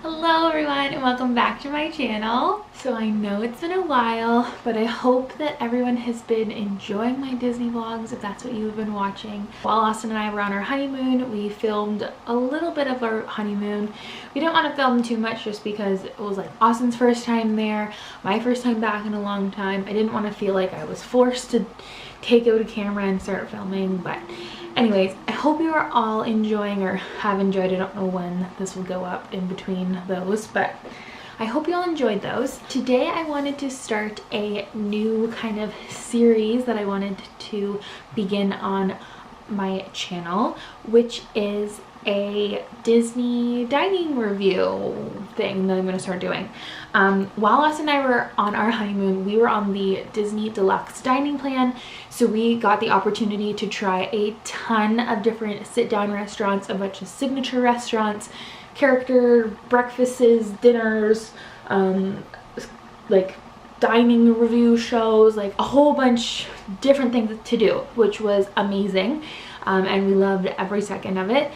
Hello everyone and welcome back to my channel. So I know it's been a while, but I hope that everyone has been enjoying my Disney vlogs if that's what you've been watching. While Austin and I were on our honeymoon, we filmed a little bit of our honeymoon. We didn't want to film too much just because it was like Austin's first time there, my first time back in a long time. I didn't want to feel like I was forced to take out a camera and start filming, but anyways, I hope you are all enjoying or have enjoyed. I don't know when this will go up in between those, but I hope you all enjoyed those. Today I wanted to start a new kind of series that I wanted to begin on my channel, which is a Disney dining review thing that I'm going to start doing. While Austin and I were on our honeymoon, we were on the Disney Deluxe dining plan, so we got the opportunity to try a ton of different sit-down restaurants, a bunch of signature restaurants, character breakfasts, dinners, like dining review shows, like a whole bunch different things to do, which was amazing, and we loved every second of it.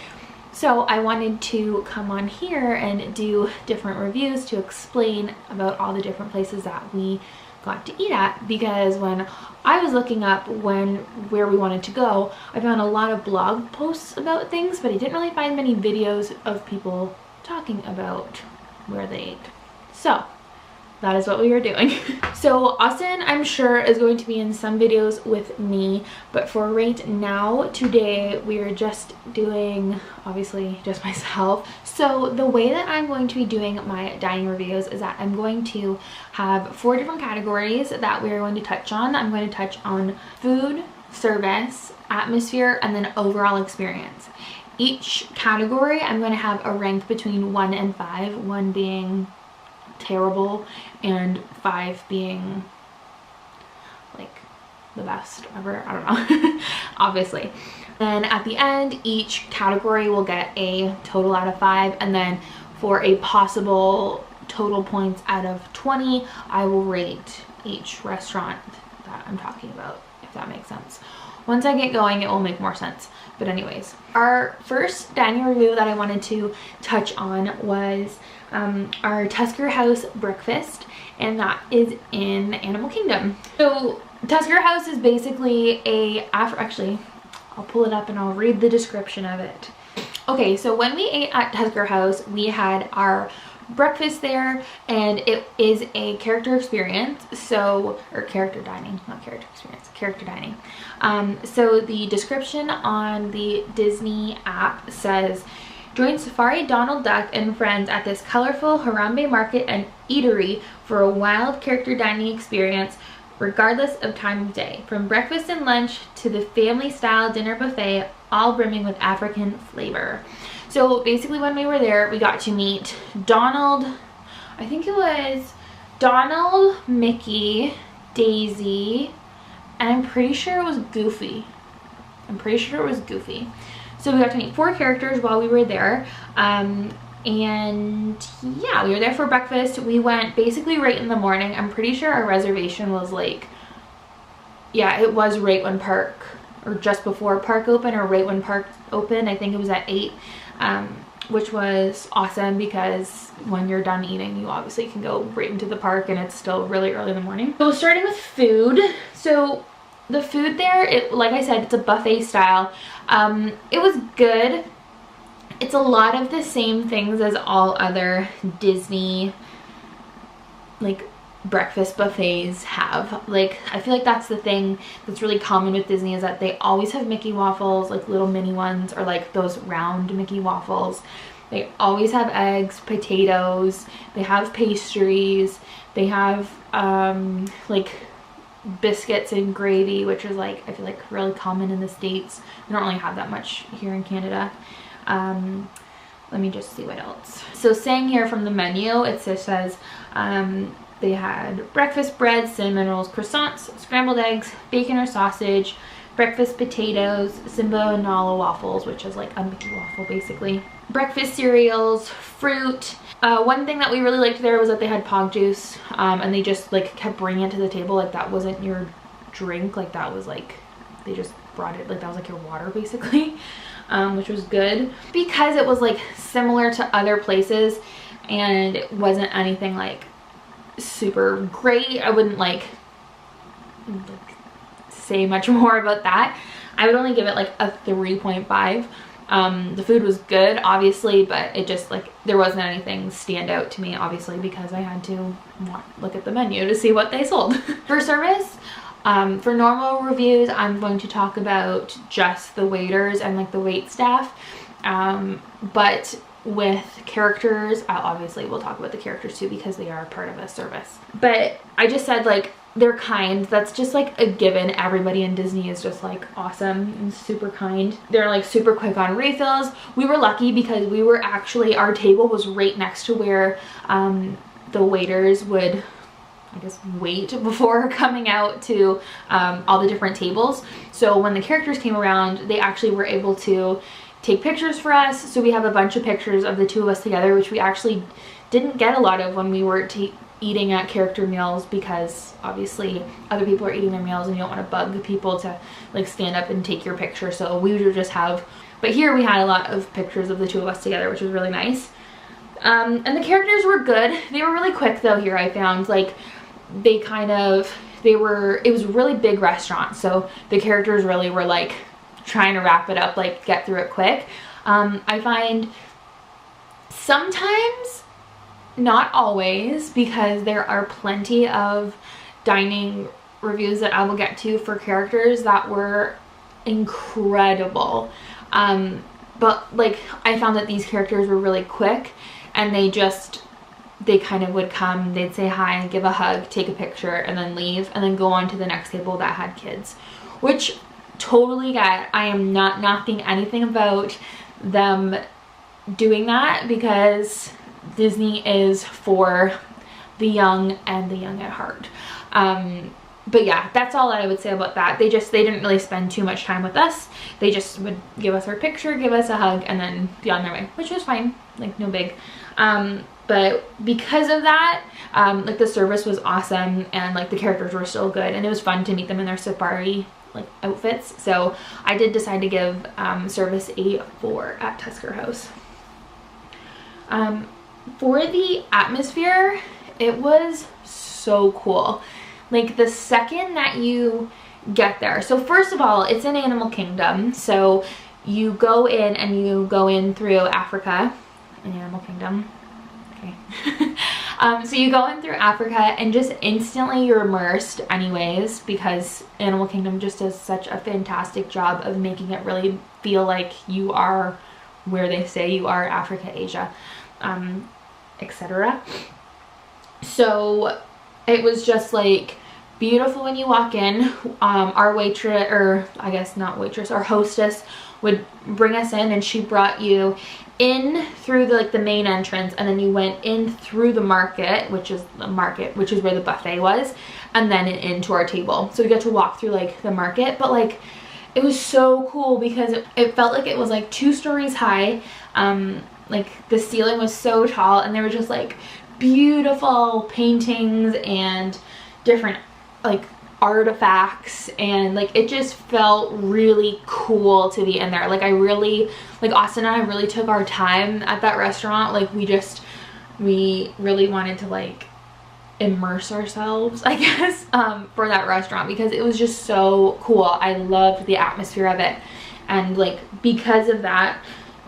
So I wanted to come on here and do different reviews to explain about all the different places that we got to eat at, because when I was looking up where we wanted to go, I found a lot of blog posts about things, but I didn't really find many videos of people talking about where they ate. So that is what we were doing. So Austin, I'm sure, is going to be in some videos with me, but for right now, today, we are just doing, obviously, just myself. So the way that I'm going to be doing my dining reviews is that I'm going to have 4 different categories that we are going to touch on. I'm going to touch on food, service, atmosphere, and then overall experience. Each category, I'm going to have a rank between 1 and 5, 1 being terrible and 5 being like the best ever. I don't know. Obviously. And at the end, each category will get a total out of 5, and then for a possible total points out of 20, I will rate each restaurant that I'm talking about, if that makes sense. Once I get going, it will make more sense. But anyways, our first dining review that I wanted to touch on was our Tusker House breakfast, and that is in Animal Kingdom. So Tusker House is basically actually, I'll pull it up and I'll read the description of it. Okay, so when we ate at Tusker House, we had our breakfast there, and it is a character experience, or character dining, not character experience, character dining. So the description on the Disney app says, join Safari Donald Duck and friends at this colorful Harambe market and eatery for a wild character dining experience regardless of time of day. From breakfast and lunch to the family-style dinner buffet, all brimming with African flavor. So basically when we were there, we got to meet Donald, I think it was Donald, Mickey, Daisy, and I'm pretty sure it was Goofy. So we got to meet 4 characters while we were there. And yeah, we were there for breakfast. We went basically right in the morning. I'm pretty sure our reservation was like, yeah, it was right when park, or just before park open, or right when park opened. I think it was at 8, which was awesome because when you're done eating, you obviously can go right into the park and it's still really early in the morning. So starting with food. So the food there, like I said, it's a buffet style. It was good. It's a lot of the same things as all other Disney like breakfast buffets have. Like, I feel like that's the thing that's really common with Disney, is that they always have Mickey waffles, like little mini ones, or like those round Mickey waffles. They always have eggs, potatoes, they have pastries, they have like biscuits and gravy, which is like, I feel like really common in the States. We don't really have that much here in Canada. Let me just see what else. So saying here from the menu, it just says they had breakfast bread, cinnamon rolls, croissants, scrambled eggs, bacon or sausage, breakfast potatoes, Simba and Nala waffles, which is like a Mickey waffle basically, breakfast cereals, fruit. One thing that we really liked there was that they had pog juice, and they just like kept bringing it to the table like that wasn't your drink, like that was like, they just brought it like that was like your water basically. which was good. Because it was like similar to other places and it wasn't anything like super great, I wouldn't like say much more about that. I would only give it like a 3.5. The food was good, obviously, but it just like there wasn't anything stand out to me, obviously, because I had to look at the menu to see what they sold. For service, for normal reviews, I'm going to talk about just the waiters and like the wait staff, but with characters, obviously we'll talk about the characters too because they are part of a service. But I just said like they're kind. That's just like a given. Everybody in Disney is just like awesome and super kind. They're like super quick on refills. We were lucky because we were actually, our table was right next to where the waiters would, I guess, wait before coming out to all the different tables. So when the characters came around, they actually were able to take pictures for us. So we have a bunch of pictures of the two of us together, which we actually didn't get a lot of when we were eating at character meals, because obviously other people are eating their meals and you don't want to bug people to like stand up and take your picture. So we would just have, but here we had a lot of pictures of the two of us together, which was really nice. And the characters were good. They were really quick though here, I found. Like it was a really big restaurant, so the characters really were like trying to wrap it up, like get through it quick. I find sometimes, not always, because there are plenty of dining reviews that I will get to for characters that were incredible. But like I found that these characters were really quick and they kind of would come, they'd say hi, give a hug, take a picture, and then leave, and then go on to the next table that had kids, which totally get. I am not knocking anything about them doing that, because Disney is for the young and the young at heart. But yeah, that's all that I would say about that. They didn't really spend too much time with us. They just would give us our picture, give us a hug, and then be on their way, which was fine, like no big. But because of that, like the service was awesome and like the characters were still good, and it was fun to meet them in their safari like outfits. So I did decide to give service a 4 at Tusker House. For the atmosphere, it was so cool. Like the second that you get there, so first of all, it's in Animal Kingdom, so you go in through Africa in Animal Kingdom. Okay. So you go in through Africa and just instantly you're immersed anyways, because Animal Kingdom just does such a fantastic job of making it really feel like you are where they say you are, Africa, Asia, etc. So it was just like beautiful when you walk in. Our waitress, or I guess not waitress, our hostess would bring us in, and she brought you in through the main entrance, and then you went in through the market, which is where the buffet was, and then into our table. So we got to walk through like the market, but like it was so cool because it felt like it was like 2 stories high. Like the ceiling was so tall, and there were just like beautiful paintings and different like artifacts, and like it just felt really cool to be in there. Like Austin and I really took our time at that restaurant. Like we really wanted to like immerse ourselves, I guess, for that restaurant, because it was just so cool. I loved the atmosphere of it, and like because of that,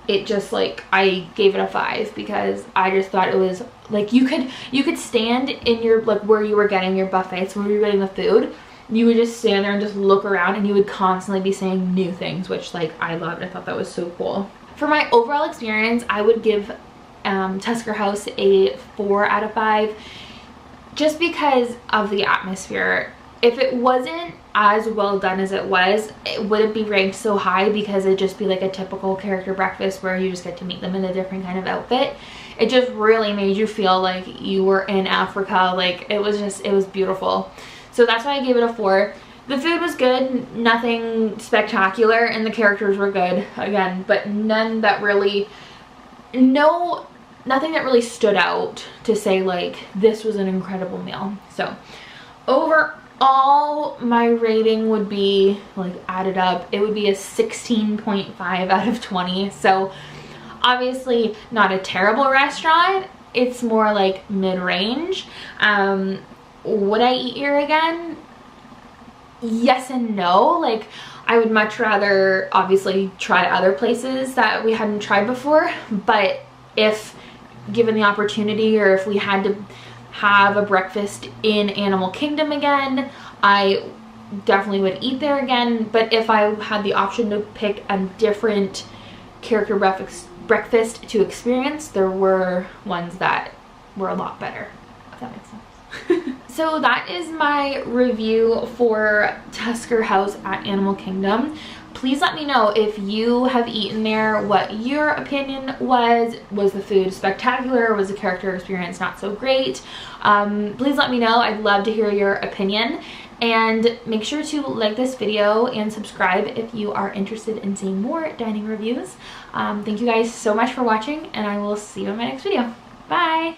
it just like, I gave it a 5, because I just thought it was like you could stand in your like where you were getting your buffet, so where you were getting the food, you would just stand there and just look around, and you would constantly be saying new things, which like I loved. I thought that was so cool. For my overall experience, I would give Tusker House a 4 out of 5, just because of the atmosphere. If it wasn't as well done as it was, it wouldn't be ranked so high, because it'd just be like a typical character breakfast where you just get to meet them in a different kind of outfit. It just really made you feel like you were in Africa. Like it was beautiful. So that's why I gave it a 4. The food was good, nothing spectacular, and the characters were good again, but nothing that really stood out to say like this was an incredible meal. So all my rating would be, like, added up, it would be a 16.5 out of 20. So obviously not a terrible restaurant. It's more like mid-range. Would I eat here again? Yes and no. Like, I would much rather obviously try other places that we hadn't tried before, but if given the opportunity, or if we had to have a breakfast in Animal Kingdom again, I definitely would eat there again. But if I had the option to pick a different character breakfast to experience, there were ones that were a lot better, if that makes sense. So that is my review for Tusker House at Animal Kingdom. Please let me know if you have eaten there, what your opinion was. Was the food spectacular? Was the character experience not so great? Please let me know. I'd love to hear your opinion. And make sure to like this video and subscribe if you are interested in seeing more dining reviews. Thank you guys so much for watching, and I will see you in my next video. Bye!